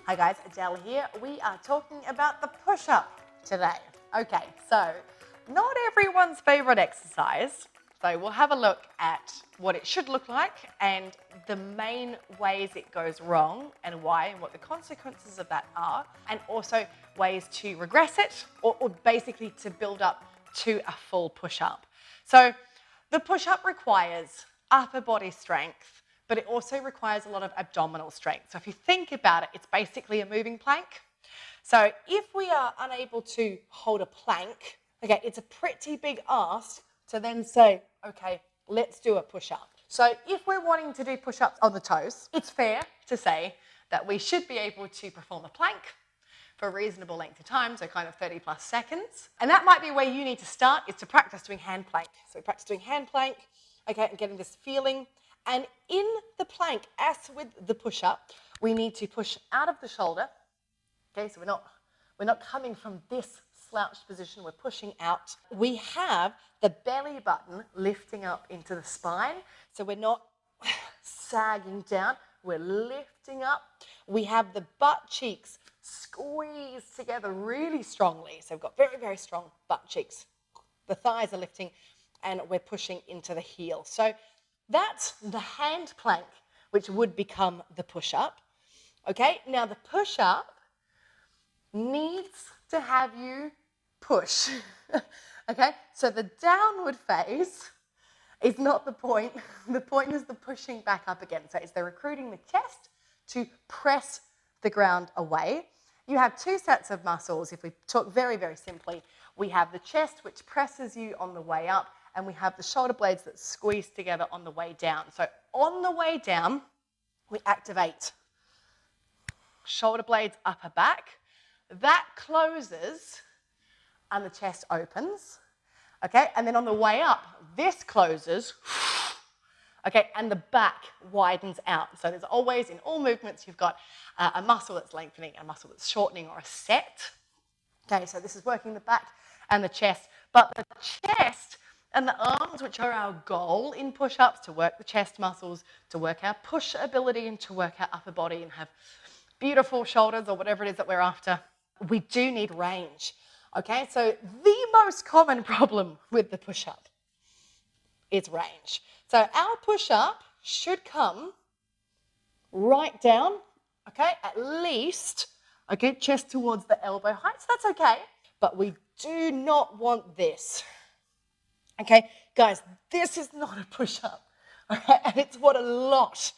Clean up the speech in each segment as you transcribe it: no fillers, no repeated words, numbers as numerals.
Hi guys, Adele here. We are talking about the push-up today. Okay, so not everyone's favorite exercise. So we'll have a look at what it should look like and the main ways it goes wrong and why and what the consequences of that are, and also ways to regress it or basically to build up to a full push-up. So the push-up requires upper body strength, but it also requires a lot of abdominal strength. So if you think about it, it's basically a moving plank. So if we are unable to hold a plank, okay, it's a pretty big ask to then say, okay, let's do a push-up. So if we're wanting to do push-ups on the toes, it's fair to say that we should be able to perform a plank for a reasonable length of time, so kind of 30 plus seconds. And that might be where you need to start, is to practice doing hand plank. So we practice doing hand plank, okay, and getting this feeling. And in the plank, as with the push-up, we need to push out of the shoulder. Okay, so we're not coming from this slouched position, we're pushing out. We have the belly button lifting up into the spine, so we're not sagging down, we're lifting up. We have the butt cheeks squeezed together really strongly, so we've got very, very strong butt cheeks. The thighs are lifting and we're pushing into the heel. So that's the hand plank, which would become the push-up. Okay, now the push-up needs to have you push. Okay, so the downward phase is not the point. The point is the pushing back up again. So it's the recruiting the chest to press the ground away. You have two sets of muscles. If we talk very, very simply, we have the chest, which presses you on the way up, and we have the shoulder blades that squeeze together on the way down. So on the way down, we activate shoulder blades, upper back. That closes and the chest opens. Okay, and then on the way up, this closes. Okay, and the back widens out. So there's always, in all movements, you've got a muscle that's lengthening, a muscle that's shortening, or a set. Okay, so this is working the back and the chest. But the chest and the arms, which are our goal in push-ups, to work the chest muscles, to work our push ability, and to work our upper body and have beautiful shoulders or whatever it is that we're after, we do need range. Okay, so the most common problem with the push-up is range. So our push-up should come right down, okay, at least, okay, chest towards the elbow height, so that's okay, but we do not want this. Okay, guys, this is not a push-up, okay, and it's what a lot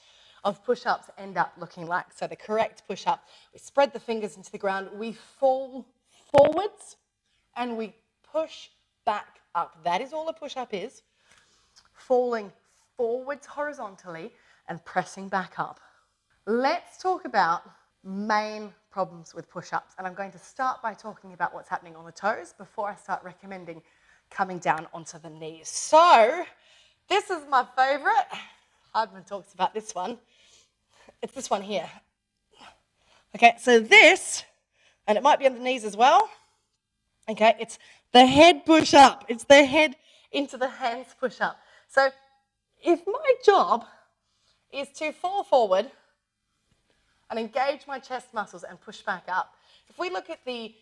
of push-ups end up looking like. So the correct push-up, we spread the fingers into the ground, we fall forwards, and we push back up. That is all a push-up is, falling forwards horizontally and pressing back up. Let's talk about main problems with push-ups, and I'm going to start by talking about what's happening on the toes before I start recommending coming down onto the knees. So this is my favorite. Hardman talks about this one. It's this one here. Okay, so this, and it might be on the knees as well. Okay, it's the head push-up. It's the head into the hands push-up. So if my job is to fall forward and engage my chest muscles and push back up, if we look at the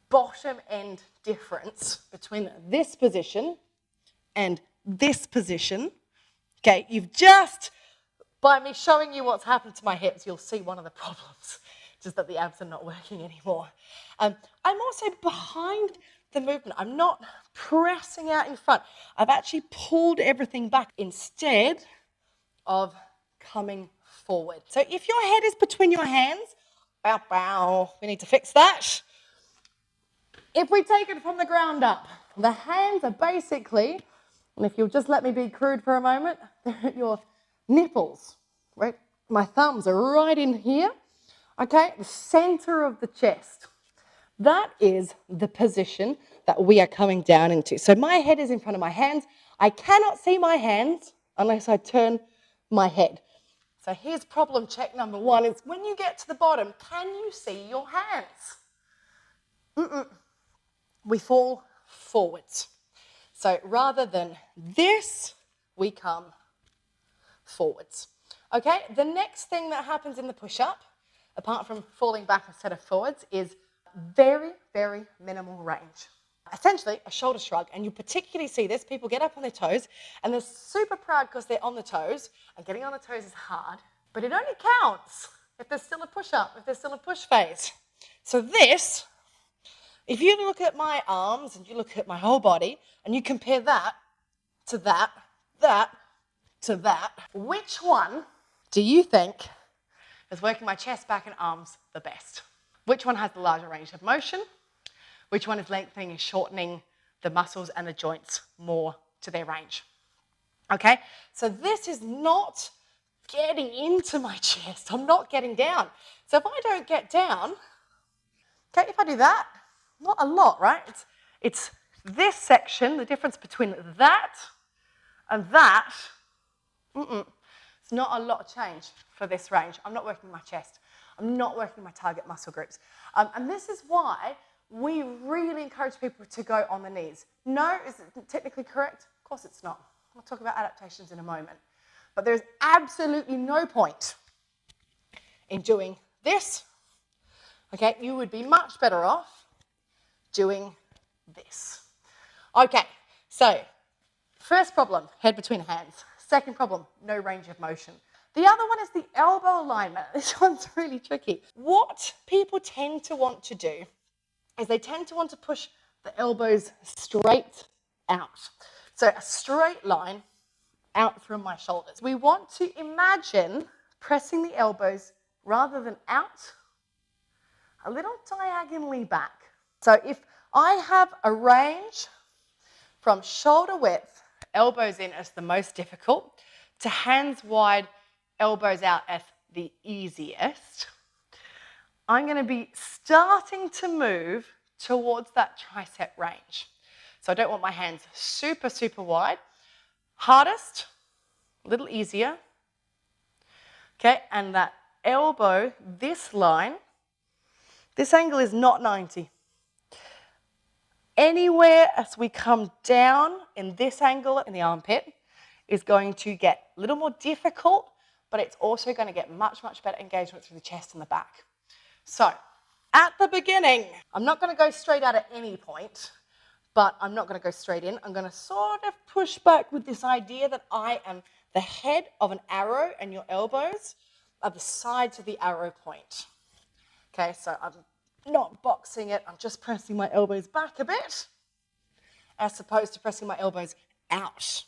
bottom end difference between this position and this position, okay, you've just, by me showing you what's happened to my hips, you'll see one of the problems, just that the abs are not working anymore. I'm also behind the movement. I'm not pressing out in front. I've actually pulled everything back instead of coming forward. So if your head is between your hands, bow, bow, we need to fix that. If we take it from the ground up, the hands are basically, and if you'll just let me be crude for a moment, they're at your nipples, right? My thumbs are right in here, okay? The center of the chest. That is the position that we are coming down into. So my head is in front of my hands. I cannot see my hands unless I turn my head. So here's problem check number one, is when you get to the bottom, can you see your hands? We fall forwards. So rather than this, we come forwards. Okay, the next thing that happens in the push-up, apart from falling back instead of forwards, is very, very minimal range. Essentially, a shoulder shrug, and you particularly see this, people get up on their toes, and they're super proud because they're on the toes, and getting on the toes is hard, but it only counts if there's still a push-up, if there's still a push phase. So this, if you look at my arms, and you look at my whole body, and you compare that to that, that to that, which one do you think is working my chest, back, and arms the best? Which one has the larger range of motion? Which one is lengthening and shortening the muscles and the joints more to their range? Okay, so this is not getting into my chest. I'm not getting down. So if I don't get down, okay, if I do that, not a lot, right? It's this section, the difference between that and that, it's not a lot of change for this range. I'm not working my chest. I'm not working my target muscle groups. And this is why we really encourage people to go on the knees. No, is it technically correct? Of course it's not. We'll talk about adaptations in a moment. But there's absolutely no point in doing this. Okay, you would be much better off doing this. Okay, so first problem, head between hands. Second problem, no range of motion. The other one is the elbow alignment. This one's really tricky. What people tend to want to do is they tend to want to push the elbows straight out. So a straight line out from my shoulders. We want to imagine pressing the elbows rather than out, a little diagonally back. So if I have a range from shoulder width, elbows in as the most difficult, to hands wide, elbows out as the easiest, I'm going to be starting to move towards that tricep range. So I don't want my hands super, super wide. Hardest, a little easier. Okay, and that elbow, this line, this angle is not 90. Anywhere as we come down in this angle in the armpit is going to get a little more difficult, but it's also going to get much, much better engagement through the chest and the back. So, at the beginning, I'm not going to go straight out at any point, but I'm not going to go straight in. I'm going to sort of push back with this idea that I am the head of an arrow and your elbows are the sides of the arrow point. Okay, so I'm not boxing it. I'm just pressing my elbows back a bit as opposed to pressing my elbows out.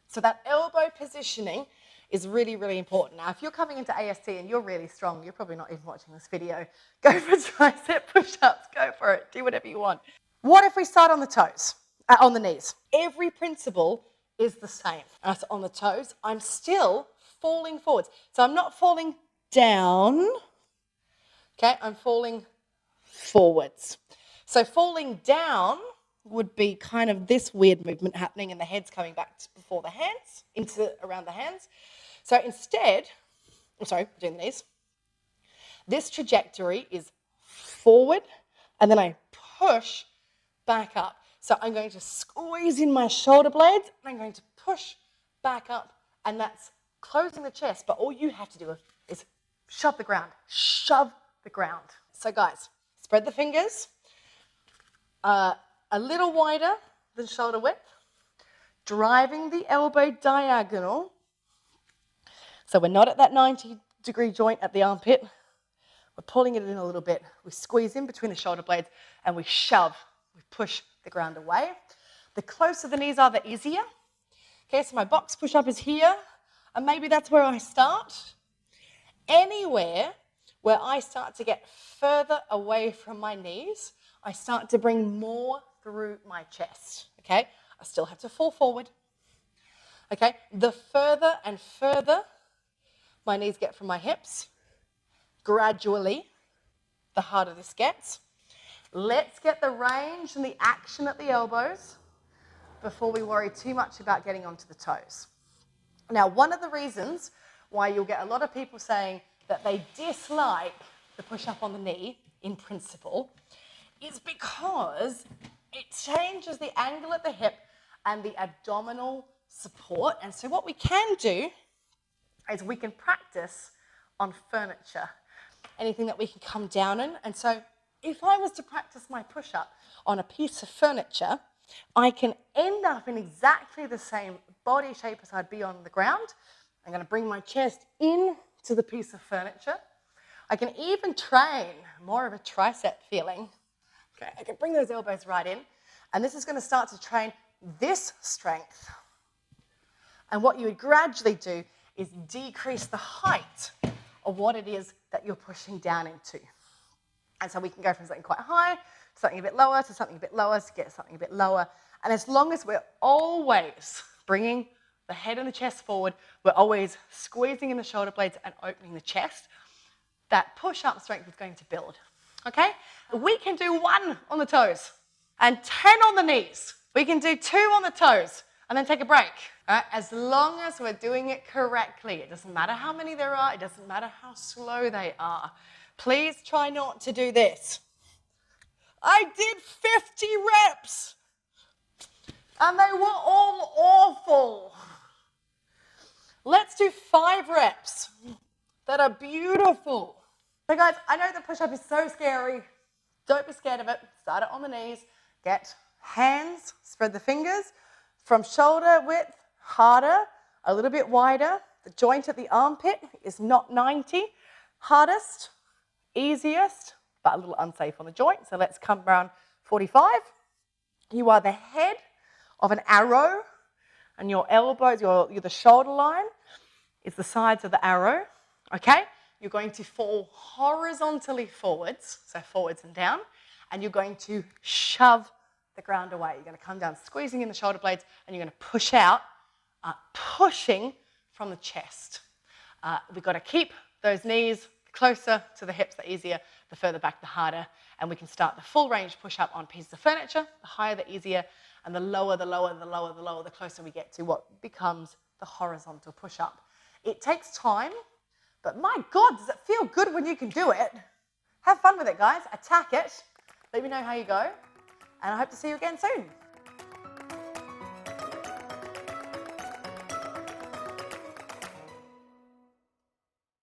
So that elbow positioning is really, really important. Now, if you're coming into AST and you're really strong, you're probably not even watching this video. Go for tricep push-ups, go for it, do whatever you want. What if we start on the toes, on the knees? Every principle is the same. As on the toes, I'm still falling forwards. So I'm not falling down, okay, I'm falling forwards. So falling down would be kind of this weird movement happening and the head's coming back before the hands, around the hands. So instead, doing the knees, this trajectory is forward and then I push back up. So I'm going to squeeze in my shoulder blades and I'm going to push back up, and that's closing the chest, but all you have to do is shove the ground. So guys, spread the fingers, a little wider than shoulder width, driving the elbow diagonal. So we're not at that 90-degree joint at the armpit. We're pulling it in a little bit. We squeeze in between the shoulder blades and we shove. We push the ground away. The closer the knees are, the easier. Okay, so my box push-up is here, and maybe that's where I start. Anywhere where I start to get further away from my knees, I start to bring more through my chest. Okay, I still have to fall forward. Okay, the further and further my knees get from my hips, gradually, the harder this gets. Let's get the range and the action at the elbows before we worry too much about getting onto the toes. Now, one of the reasons why you'll get a lot of people saying that they dislike the push-up on the knee, in principle, is because it changes the angle at the hip and the abdominal support. And so what we can do is we can practice on furniture, anything that we can come down in. And so if I was to practice my push-up on a piece of furniture, I can end up in exactly the same body shape as I'd be on the ground. I'm going to bring my chest in to the piece of furniture. I can even train more of a tricep feeling. Okay, I can bring those elbows right in, and this is going to start to train this strength. And what you would gradually do is decrease the height of what it is that you're pushing down into. And so we can go from something quite high to something a bit lower, to something a bit lower, to get something a bit lower. And as long as we're always bringing the head and the chest forward, we're always squeezing in the shoulder blades and opening the chest, that push-up strength is going to build, okay? We can do 1 on the toes and 10 on the knees. We can do 2 on the toes and then take a break, all right? As long as we're doing it correctly. It doesn't matter how many there are. It doesn't matter how slow they are. Please try not to do this. I did 50 reps and they were all awful. Let's do 5 reps that are beautiful. So guys, I know the push-up is so scary. Don't be scared of it. Start it on the knees. Get hands, spread the fingers from shoulder width, harder, a little bit wider. The joint at the armpit is not 90. Hardest, easiest, but a little unsafe on the joint. So let's come around 45. You are the head of an arrow, and your elbows, you're the shoulder line is the sides of the arrow, okay? You're going to fall horizontally forwards, so forwards and down, and you're going to shove the ground away. You're going to come down, squeezing in the shoulder blades, and you're going to push out, pushing from the chest. We've got to keep those knees closer to the hips, the easier, the further back, the harder, and we can start the full range push-up on pieces of furniture. The higher, the easier, and the lower, the lower, the lower, the lower, the closer we get to what becomes the horizontal push-up. It takes time, but my God, does it feel good when you can do it? Have fun with it, guys. Attack it. Let me know how you go, and I hope to see you again soon.